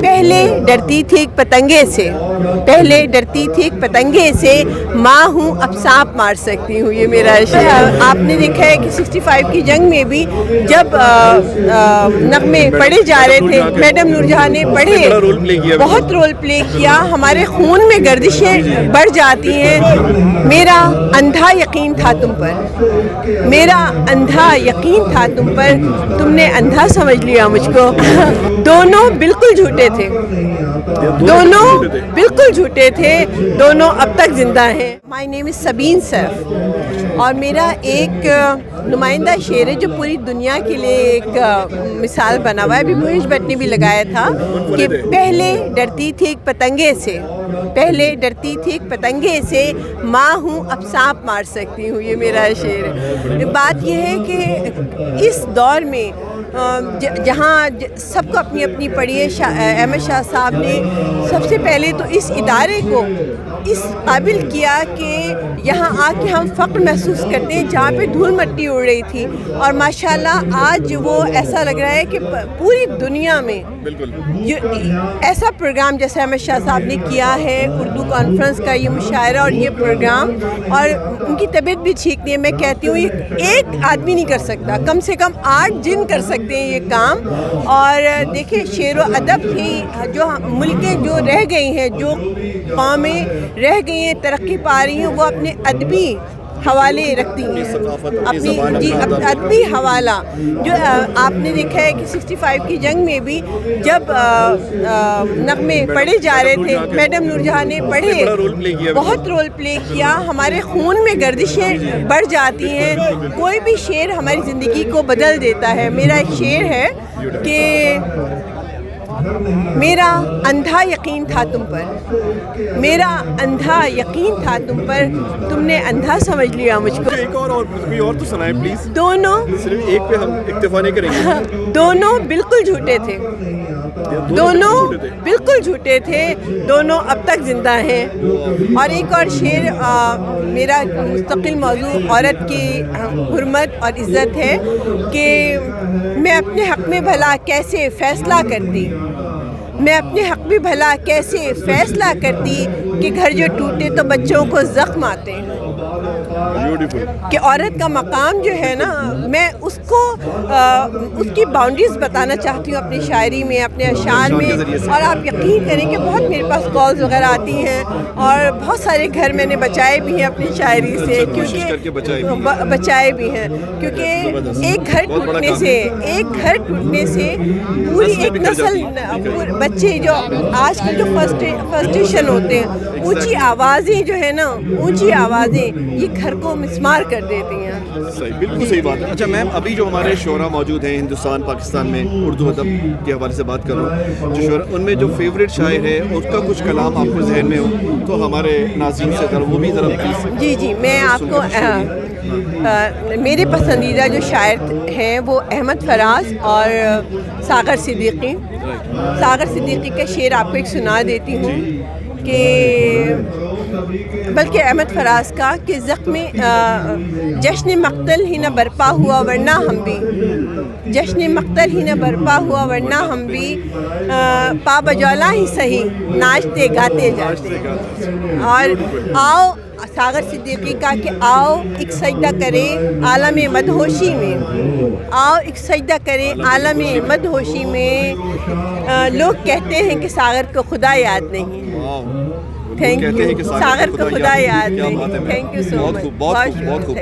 پہلے ڈرتی تھی ایک پتنگے سے، پہلے ڈرتی تھی ایک پتنگے سے، ماں ہوں اب سانپ مار سکتی ہوں، یہ میرا عشق ہے۔ آپ نے دیکھا ہے کہ 65 کی جنگ میں بھی جب نغمے پڑھے جا رہے تھے، میڈم نور جہاں نے پڑھے، بہت رول پلے کیا، ہمارے خون میں گردشیں بڑھ جاتی ہیں۔ میرا اندھا یقین تھا تم پر، میرا اندھا یقین تھا تم پر، تم نے اندھا سمجھ لیا مجھ کو۔ دونوں بالکل جھوٹے تھے، دونوں بالکل جھوٹے تھے، دونوں اب تک زندہ ہیں۔ مائی نیم از سبین سیف، اور میرا ایک نمائندہ شعر ہے جو پوری دنیا کے لیے ایک مثال بنا ہوا ہے، ابھی مہیش بھٹ نے بھی لگایا تھا کہ پہلے ڈرتی تھی ایک پتنگے سے، پہلے ڈرتی تھی ایک پتنگے سے، ماں ہوں اب سانپ مار سکتی ہوں، یہ میرا شعر ہے۔ بات یہ ہے کہ اس دور میں جہاں سب کو اپنی اپنی پڑھی ہے، احمد شاہ صاحب نے سب سے پہلے تو اس ادارے کو اس قابل کیا کہ یہاں آ کے ہم فخر محسوس کرتے ہیں جہاں پہ دھول مٹی اڑ رہی تھی، اور ماشاءاللہ آج وہ ایسا لگ رہا ہے کہ پوری دنیا میں ایسا پروگرام جیسے احمد شاہ صاحب نے کیا ہے، اردو کانفرنس کا یہ مشاعرہ اور یہ پروگرام، اور ان کی طبیعت بھی ٹھیک نہیں ہے، میں کہتی ہوں یہ ایک آدمی نہیں کر سکتا، کم سے کم 8 جن کر سکتے ہیں یہ کام۔ اور دیکھیں شعر و ادب کی جو ملکیں جو رہ گئی ہیں، جو قومیں رہ گئی ہیں ترقی پا رہی ہیں، وہ اپنے ادبی حوالے رکھتی ہیں، اپنی ادبی حوالہ۔ جو آپ نے دیکھا ہے کہ 65 کی جنگ میں بھی جب نغمے پڑھے جا رہے تھے، میڈم نور جہاں نے پڑھے، بہت رول پلے کیا، ہمارے خون میں گردشیں بڑھ جاتی ہیں، کوئی بھی شعر ہماری زندگی کو بدل دیتا ہے۔ میرا ایک شعر ہے کہ میرا اندھا یقین تھا تم پر، میرا اندھا یقین تھا تم پر، تم نے اندھا سمجھ لیا مجھ کو۔ ایک اور کوئی اور تو سنائیں پلیز۔ دونوں صرف ایک پہ ہم اکتفا نہیں کریں گے۔ دونوں بالکل جھوٹے تھے، دونوں بالکل جھوٹے تھے، دونوں اب تک زندہ ہیں۔ اور ایک اور شعر میرا مستقل موضوع عورت کی حرمت اور عزت ہے کہ میں اپنے حق میں بھلا کیسے فیصلہ کرتی، میں اپنے حق میں بھلا کیسے فیصلہ کرتی کہ گھر جو ٹوٹے تو بچوں کو زخم آتے ہیں۔ کہ عورت کا مقام جو ہے نا، میں اس کو اس کی باؤنڈریز بتانا چاہتی ہوں اپنی شاعری میں، اپنے اشعار میں۔ اور آپ یقین کریں کہ بہت میرے پاس کالز وغیرہ آتی ہیں، اور بہت سارے گھر میں نے بچائے بھی ہیں اپنی شاعری سے، کیونکہ بچائے بھی ہیں، کیونکہ ایک گھر ٹوٹنے سے پوری ایک نسل، بچے جو آج کل جو فرسٹریشن ہوتے ہیں، اونچی آوازیں جو ہے نا، اونچی آوازیں یہ گھر کو مسمار کر دیتی ہیں۔ صحیح، بالکل صحیح بات ہے۔ اچھا میم، ابھی جو ہمارے شعراء موجود ہیں ہندوستان پاکستان میں، اردو ادب کے حوالے سے بات کروں، جو شعراء ان میں جو فیوریٹ شاعر ہے اس کا کچھ کلام آپ کو ذہن میں ہو تو ہمارے ناظرین سے ذرا وہ بھی ذرا پلیز۔ جی میں آپ کو میرے پسندیدہ جو شاعر ہیں وہ احمد فراز اور ساغر صدیقی کے شعر آپ کو ایک سنا دیتی ہوں کہ بلکہ احمد فراز کا کہ زخم جشن مقتل ہی نہ برپا ہوا ورنہ ہم بھی، جشن مقتل ہی نہ برپا ہوا ورنہ ہم بھی، پا بجولا ہی سہی ناچتے گاتے جاتے۔ اور آؤ ساغر صدیقی کا کہ آؤ ایک سجدہ کرے عالم مدہوشی میں، آؤ ایک سجدہ کرے عالم مدہوشی میں، لوگ کہتے ہیں کہ ساغر کو خدا یاد نہیں، تھینک یو، ساغر کو خدا یاد نہیں، تھینک یو سو مچ، بہت خوب۔